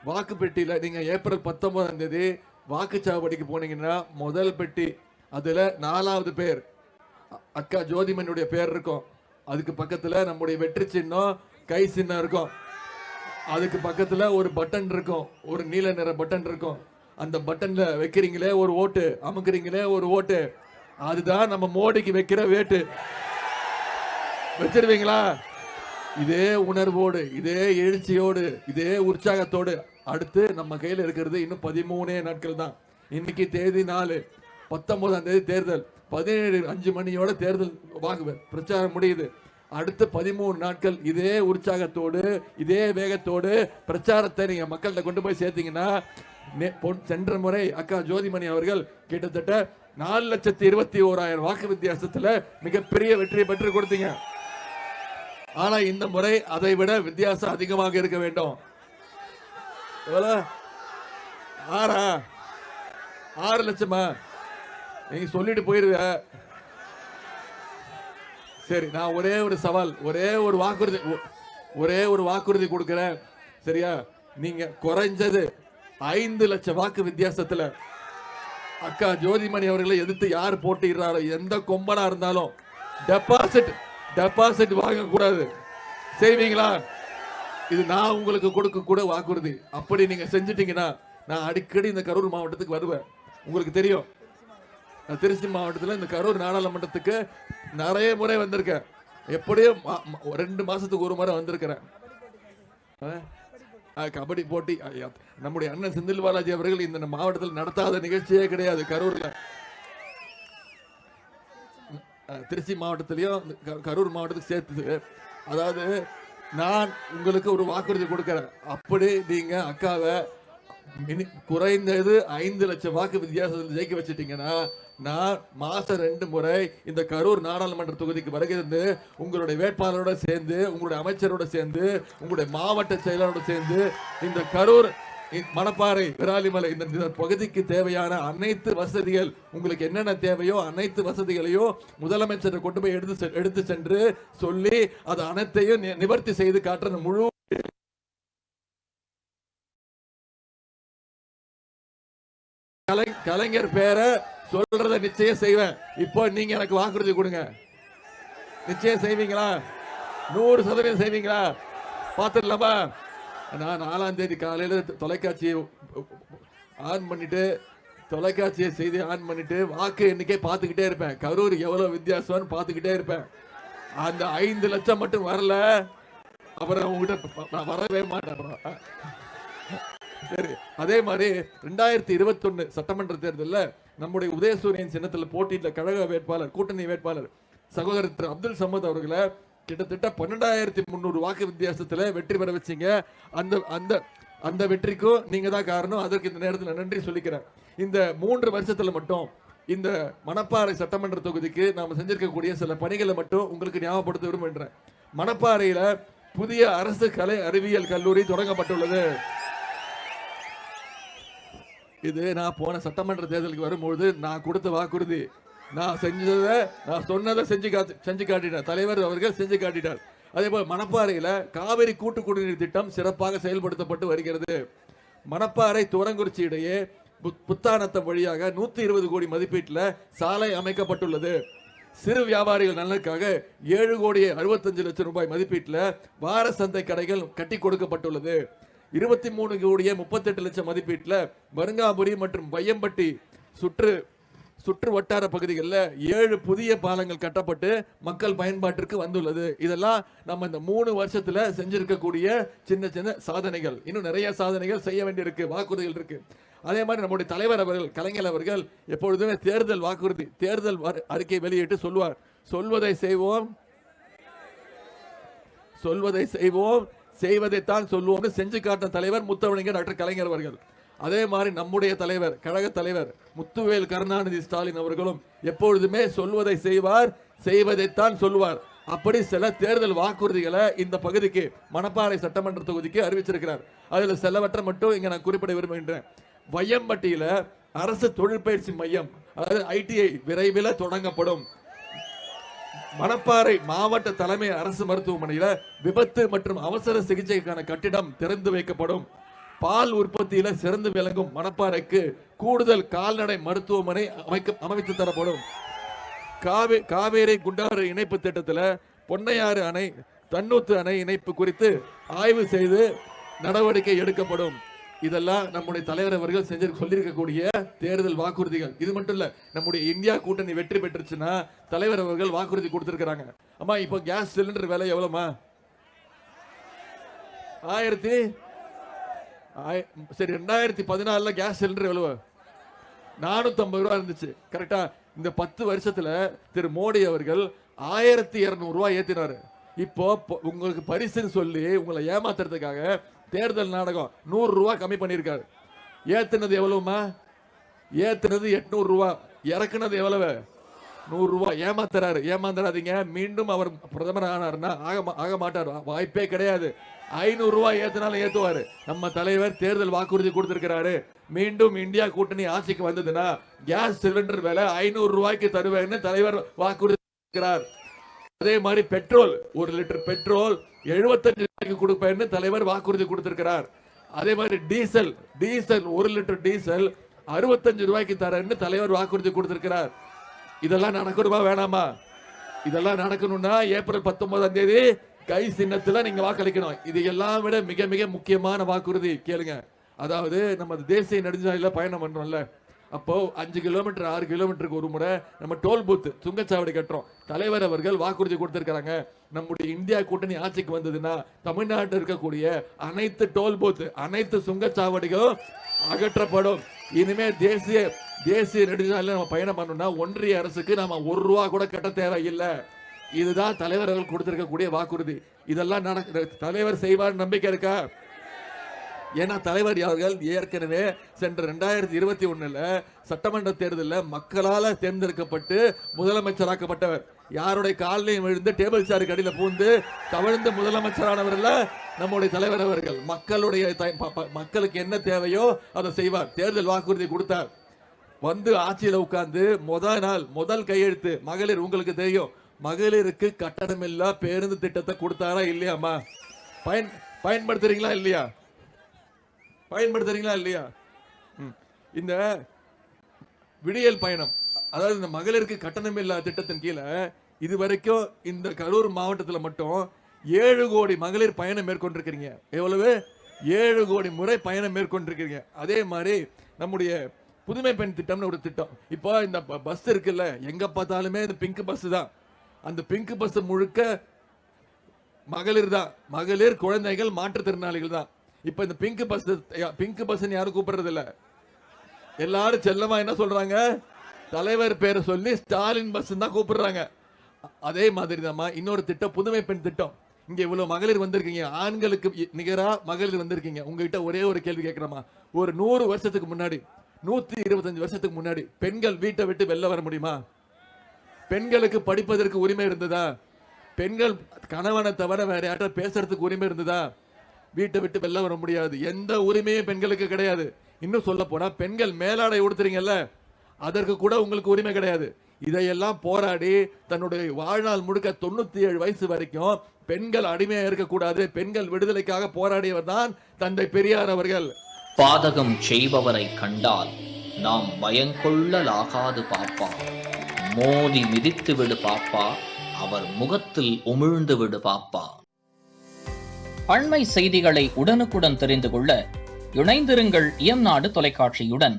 வாக்கு பெட்டியில நீங்க ஏப்ரல் 19ஆம் தேதி வாக்குச்சாவடிக்கு போனீங்கன்னா முதல் பெட்டி, அதுல 4வது பேர் அக்கா ஜோதிமணியுடைய பேர் இருக்கும். அதுக்கு பக்கத்துல நம்முடைய வெற்றி சின்னம், கை சின்னம் இருக்கும். அதுக்கு பக்கத்துல ஒரு பட்டன் இருக்கும், ஒரு நீல நிற பட்டன் இருக்கும். அந்த பட்டன்ல வைக்கிறீங்களே ஒரு ஓட்டு, அமுக்குறீங்களே ஒரு ஓட்டு, அதுதான் நம்ம மோடிக்கு வைக்கிற வேட்டு. வச்சிருவீங்களா? இதே உணர்வோடு, இதே எழுச்சியோடு, இதே உற்சாகத்தோடு அடுத்து நம்ம கையில் இருக்கிறது இன்னும் 13 நாட்கள் தான். இன்னைக்கு தேதி 4, 19ஆம் தேதி தேர்தல், 17 மணியோட தேர்தல் வாக்கு பிரச்சாரம் முடியுது. அடுத்து 13 நாட்கள் இதே உற்சாகத்தோடு, இதே வேகத்தோடு பிரச்சாரத்தை நீங்க மக்கள்கிட்ட கொண்டு போய் சேர்த்தீங்கன்னா, சென்ற முறை அக்கா ஜோதிமணி அவர்கள் கிட்டத்தட்ட 4,21,000 வாக்கு வித்தியாசத்துல மிகப்பெரிய வெற்றியை பெற்று கொடுத்தீங்க. ஆனா இந்த முறை அதை விட வித்தியாசம் அதிகமாக இருக்க வேண்டும். 6 லட்சமா? நீங்க சொல்லிட்டு போயிருவ. சரி, நான் ஒரே ஒரு சவால், ஒரே ஒரு வாக்குறுதி கொடுக்கிறேன். சரியா? நீங்க குறைஞ்சது 5 லட்சம் வாக்கு வித்தியாசத்துல அக்கா ஜோதிமணி அவர்களை எதிர்த்து யார் போட்டிடுறாரோ, எந்த கொம்பனா இருந்தாலும் டெபாசிட் வாங்க கூடாது. செய்வீங்களா? இது நான் உங்களுக்கு கொடுக்க கூட வாக்குறுதி. அப்படி நீங்க செஞ்சிட்டீங்கன்னா நான் அடிக்கடி இந்த கரூர் மாவட்டத்துக்கு வருவேன். உங்களுக்கு தெரியும், திருச்சி மாவட்டத்தில் இந்த கரூர் நாடாளுமன்றத்துக்கு நிறைய முறை வந்திருக்கேன். எப்படியும் 2 மாசத்துக்கு ஒரு முறை வந்திருக்கிறேன். கபடி போட்டி நம்முடைய அண்ணன் செந்தில் பாலாஜி அவர்கள் இந்த மாவட்டத்தில் நடத்தாத நிகழ்ச்சியே கிடையாது. கரூர்ல, திருச்சி மாவட்டத்திலையும் கரூர் மாவட்டத்துக்கு சேர்த்து, அதாவது நான் உங்களுக்கு ஒரு வாக்குறுதி கொடுக்கிறேன். அப்படி நீங்க அக்காவை குறைந்தது 5 லட்சம் வாக்கு வித்தியாசத்தில் ஜெயிக்க வச்சிட்டீங்கன்னா, நான் மாசம் 2 முறை இந்த கரூர் நாடாளுமன்ற தொகுதிக்கு வருகிறது. உங்களுடைய வேட்பாளரோட சேர்ந்து, உங்களுடைய அமைச்சரோட சேர்ந்து, உங்களுடைய மாவட்ட செயலரோட சேர்ந்து இந்த கரூர், மணப்பாறை, விராலிமலை இந்த பகுதிக்கு தேவையான அனைத்து வசதிகள், உங்களுக்கு என்னென்ன தேவையோ அனைத்து வசதிகளையும் முதலமைச்சரை கொண்டு போய் எடுத்து சென்று சொல்லி அது அனைத்தையும் நிவர்த்தி செய்து காட்டுற முழு கலைஞர் பேரை சொல்றத நிச்சயம் செய்வேன். இப்போ நீங்க எனக்கு வாக்குறுதி கொடுங்க. நிச்சயம் செய்வீங்களா? 100% செய்வீங்களா? பாத்துடலாமா? நான் 4ஆம் தேதி காலையில தொலைக்காட்சியை ஆன் பண்ணிட்டு, தொலைக்காட்சியை செய்தி ஆன் பண்ணிட்டு வாக்கு எண்ணிக்கை பார்த்துக்கிட்டே இருப்பேன். கரூர் எவ்வளவு வித்தியாசம்னு பார்த்துக்கிட்டே இருப்பேன். அந்த 5 லட்சம் மட்டும் வரல, அப்புறம் உங்ககிட்ட வரவே மாட்டேன். சரி, அதே மாதிரி 2021 சட்டமன்ற தேர்தலில் நம்முடைய உதயசூரியன் சின்னத்தில் போட்டியிட்ட கழக வேட்பாளர், கூட்டணி வேட்பாளர் சகோதரர் திரு அப்துல் சமத் அவர்களை கிட்டத்தட்ட 12,300 வாக்கு வித்தியாசத்துல வெற்றி பெற வச்சீங்க. அந்த வெற்றிக்கும் நீங்க தான் காரணம். அதற்கு இந்த நேரத்தில் நன்றி சொல்லிக்கிறேன். இந்த 3 வருஷத்துல மட்டும் இந்த மணப்பாறை சட்டமன்ற தொகுதிக்கு நாம செஞ்சிருக்கக்கூடிய சில பணிகளை மட்டும் உங்களுக்கு ஞாபகப்படுத்த விரும்புகிறேன். மணப்பாறையில புதிய அரசு கலை அறிவியல் கல்லூரி தொடங்கப்பட்டுள்ளது. இது நான் போன சட்டமன்ற தேர்தலுக்கு வரும்போது நான் கொடுத்த வாக்குறுதி. நான் சொன்னதை செஞ்சு காட்டினார் தலைவர் அவர்கள், செஞ்சு காட்டினார். அதே போல மணப்பாறையில காவிரி கூட்டு குடிநீர் திட்டம் சிறப்பாக செயல்படுத்தப்பட்டு வருகிறது. மணப்பாறை துவரங்குறிச்சி இடையே புத்தானத்தம் வழியாக 120 கோடி மதிப்பீட்டில் சாலை அமைக்கப்பட்டுள்ளது. சிறு வியாபாரிகள் நலனுக்காக 7,65,00,000 ரூபாய் மதிப்பீட்டில் வார சந்தை கடைகள் கட்டி கொடுக்கப்பட்டுள்ளது. 23 கோடியே 38 லட்சம் மதிப்பீட்டில் வருங்காபுரி மற்றும் வையம்பட்டி சுற்று வட்டார பகுதிகளில் 7 புதிய பாலங்கள் கட்டப்பட்டு மக்கள் பயன்பாட்டிற்கு வந்துள்ளது. இதெல்லாம் நம்ம இந்த 3 வருஷத்துல செஞ்சிருக்கக்கூடிய சின்ன சின்ன சாதனைகள். இன்னும் நிறைய சாதனைகள் செய்ய வேண்டியிருக்கு, வாக்குறுதிகள் இருக்கு. அதே மாதிரி நம்முடைய தலைவர் அவர்கள், கலைஞர் அவர்கள் எப்பொழுதுமே தேர்தல் வாக்குறுதி, தேர்தல் அறிக்கை வெளியிட்டு சொல்வார், சொல்வதை செய்வோம், செய்வதைத்தான் சொல்லுவோம்னு செஞ்சு காட்டின தலைவர் முத்தமிழர் டாக்டர் கலைஞர் அவர்கள். அதே மாதிரி நம்முடைய தலைவர், கழக தலைவர் முத்துவேல் கருணாநிதி ஸ்டாலின் அவர்களும் எப்பொழுதுமே சொல்வதை செய்வார், செய்வதைத்தான் சொல்லுவார். அப்படி சில தேர்தல் வாக்குறுதிகளை இந்த பகுதிக்கு, மணப்பாறை சட்டமன்ற தொகுதிக்கு அறிவிச்சிருக்கிறார். அதுல சிலவற்றை மட்டும் இங்க நான் குறிப்பிட விரும்புகின்றேன். வையம்பட்டியில அரசு தொழிற்பயிற்சி மையம், அதாவது ITI விரைவில் தொடங்கப்படும். மணப்பாறை மாவட்ட தலைமை அரசு மருத்துவமனையில விபத்து மற்றும் அவசர சிகிச்சைக்கான கட்டிடம் திறந்து வைக்கப்படும். பால் உற்பத்தியில சிறந்து விளங்கும் மணப்பாறைக்கு கூடுதல் கால்நடை மருத்துவமனை அமைத்து தரப்படும். காவேரி குண்டாறு இணைப்பு திட்டத்தில் பொன்னையாறு அணை, தன்னூத்து அணை இணைப்பு குறித்து ஆய்வு செய்து நடவடிக்கை எடுக்கப்படும். இதெல்லாம் நம்முடைய தலைவர் அவர்கள் சொல்லியிருக்கக்கூடிய தேர்தல் வாக்குறுதிகள். இது மட்டும் இல்ல, நம்முடைய இந்தியா கூட்டணி வெற்றி பெற்றுச்சுன்னா தலைவர் அவர்கள் வாக்குறுதி கொடுத்திருக்கிறாங்க. அம்மா இப்போ கேஸ் சிலிண்டர் விலை எவ்வளவுமா? 2014 கேஸ் சிலிண்டர் எவ்வளவு? 450 ரூபாய் இருந்துச்சு. கரெக்டா? இந்த 10 வருஷத்துல திரு மோடி அவர்கள் 1200 ரூபாய் ஏத்தினாரு. இப்போ உங்களுக்கு பரிசுன்னு சொல்லி உங்களை ஏமாத்துறதுக்காக தேர்தல் நாடகம் 100 ரூபாய் கம்மி பண்ணிருக்காரு. ஏத்துனது எவ்வளவுமா? ஏத்துனது 800 ரூபாய், இறக்குனது எவ்வளவு? 100 ரூபாய். ஏமாத்துறாரு. ஏமாந்துறாதீங்க. மீண்டும் அவர் பிரதமர் ஆனார்னா ஆக மாட்டார், வாய்ப்பே கிடையாது. 500 ரூபாய் ஏத்தினாலும் ஏத்துவாரு. நம்ம தலைவர் தேர்தல் வாக்குறுதி கொடுத்திருக்கிறாரு. மீண்டும் இந்தியா கூட்டணி ஆட்சிக்கு வந்ததுன்னா கேஸ் சிலிண்டர் விலை 500 ரூபாய்க்கு தருவேன்னு தலைவர் வாக்குறுதி இருக்கிறார். அதே மாதிரி பெட்ரோல், 1 லிட்டர் பெட்ரோல் 75 ரூபாய்க்கு கொடுப்பேன்னு தலைவர் வாக்குறுதி கொடுத்திருக்கிறார். அதே மாதிரி டீசல் 1 லிட்டர் டீசல் 65 ரூபாய்க்கு தரேன்னு தலைவர் வாக்குறுதி கொடுத்திருக்கிறார். இதெல்லாம் நடக்கணுமா வேணாமா? இதெல்லாம் நடக்கணும்னா ஏப்ரல் 19ஆம் தேதி கை சின்னத்துல நீங்க வாக்களிக்கணும். இது எல்லாம் விட மிக மிக முக்கியமான வாக்குறுதி கேளுங்க. அதாவது நம்ம தேசிய நெடுஞ்சாலையில பயணம் பண்றோம்ல, அப்போ 5 கிலோமீட்டர் 6 கிலோமீட்டருக்கு ஒரு முறை நம்ம டோல் பூத் சுங்கச்சாவடி கட்டுறோம். தலைவர் அவர்கள் வாக்குறுதி கொடுத்திருக்காங்க. நம்முடைய இந்தியா கூட்டணி ஆட்சிக்கு வந்ததுன்னா தமிழ்நாட்டில் இருக்கக்கூடிய அனைத்து டோல் பூத், அனைத்து சுங்கச்சாவடிகளும் அகற்றப்படும். இனிமே தேசிய நெடுஞ்சாலையில நம்ம பயணம் பண்ணணும்னா ஒன்றிய அரசுக்கு நாம 1 ரூபா கூட கட்ட தேவையில்லை. இதுதான் தலைவர் அவர்கள் கொடுத்திருக்கக்கூடிய வாக்குறுதி. இதெல்லாம் தலைவர் செய்வார் நம்பிக்கை இருக்கா? ஏன்னா தலைவர் அவர்கள் ஏற்கனவே சென்ற 2021 சட்டமன்ற தேர்தலில் மக்களால் தேர்ந்தெடுக்கப்பட்டு முதலமைச்சராக்கப்பட்டவர். யாருடைய காலையும் விழுந்து டேபிள் சேர் கடியில பூந்து தவழ்ந்து முதலமைச்சரானவர்ல நம்முடைய தலைவர் அவர்கள். மக்களுக்கு என்ன தேவையோ அதை செய்வார். தேர்தல் வாக்குறுதி கொடுத்தார். வந்து ஆட்சியில உட்கார்ந்து முதல் கையெழுத்து மகளிர். உங்களுக்கு தெரியும், மகளிருக்கு கட்டணமில்லா பேருந்து திட்டத்தை கொடுத்தாரா இல்லையாமா? பயன்படுத்துறீங்களா இல்லையா? பயன்படுத்துறீங்களா இல்லையா? இந்த விடியல் பயணம், அதாவது இந்த மகளிருக்கு கட்டணமில்லா திட்டத்தின் கீழே இதுவரைக்கும் இந்த கரூர் மாவட்டத்தில் மட்டும் 7 கோடி மகளிர் பயணம் மேற்கொண்டிருக்கிறீங்க. எவ்வளவு? 7 கோடி முறை பயணம் மேற்கொண்டிருக்கிறீங்க. அதே மாதிரி நம்முடைய புதுமை பெண் திட்டம்னு ஒரு திட்டம். இப்போ இந்த பஸ் இருக்குல்ல, எங்க பார்த்தாலுமே இந்த பிங்க் பஸ் தான். அந்த பிங்க் பஸ் முழுக்க மகளிர் தான். மகளிர், குழந்தைகள், மாற்றுத்திறனாளிகள் தான். இப்ப இந்த பிங்க் பஸ் யாரும் கூப்பிடுறது இல்ல. எல்லாரும் செல்லமா என்ன சொல்றாங்க? தலைவர் பேரை சொல்லி ஸ்டாலின் பஸ் தான் கூப்பிடுறாங்க. அதே மாதிரி தான் இன்னொரு திட்டம், புதுமை பெண் திட்டம். இங்க இவ்வளவு மகளிர் வந்திருக்கீங்க, ஆண்களுக்கு நிகரா மகளிர் வந்திருக்கீங்க. உங்ககிட்ட ஒரே ஒரு கேள்வி கேட்கிறோமா? ஒரு 100 வருஷத்துக்கு முன்னாடி, 125 வருஷத்துக்கு முன்னாடி பெண்கள் வீட்டை விட்டு வெளில வர முடியுமா? பெண்களுக்கு படிப்பதற்கு உரிமை இருந்ததா? பெண்கள் கணவனை தவிர வேற யார்ட்ட பேசுறதுக்கு உரிமை இருந்ததா? வீட்டை விட்டு வெளில வர முடியாது. எந்த உரிமையும் பெண்களுக்கு கிடையாது. இன்னும் சொல்ல போனா பெண்கள் மேலாடை உடுத்துறீங்கல்ல, அதற்கு கூட உங்களுக்கு உரிமை கிடையாது. இதையெல்லாம் போராடி தன்னுடைய வாழ்நாள் முழுக்க 97 வயசு வரைக்கும் பெண்கள் அடிமையா இருக்கக்கூடாது, பெண்கள் விடுதலைக்காக போராடியவர் தான் தந்தை பெரியார் அவர்கள். பாதகம் செய்பவரை கண்டால் நாம் பயங்கொள்ளலாகாது பாப்பா, மோதி மிதித்து விடு பாப்பா, அவர் முகத்தில் உமிழ்ந்து விடு பாப்பா. அண்மை செய்திகளை உடனுக்குடன் தெரிந்து கொள்ள இணைந்திருங்கள் இயம்நாடு தொலைக்காட்சியுடன்.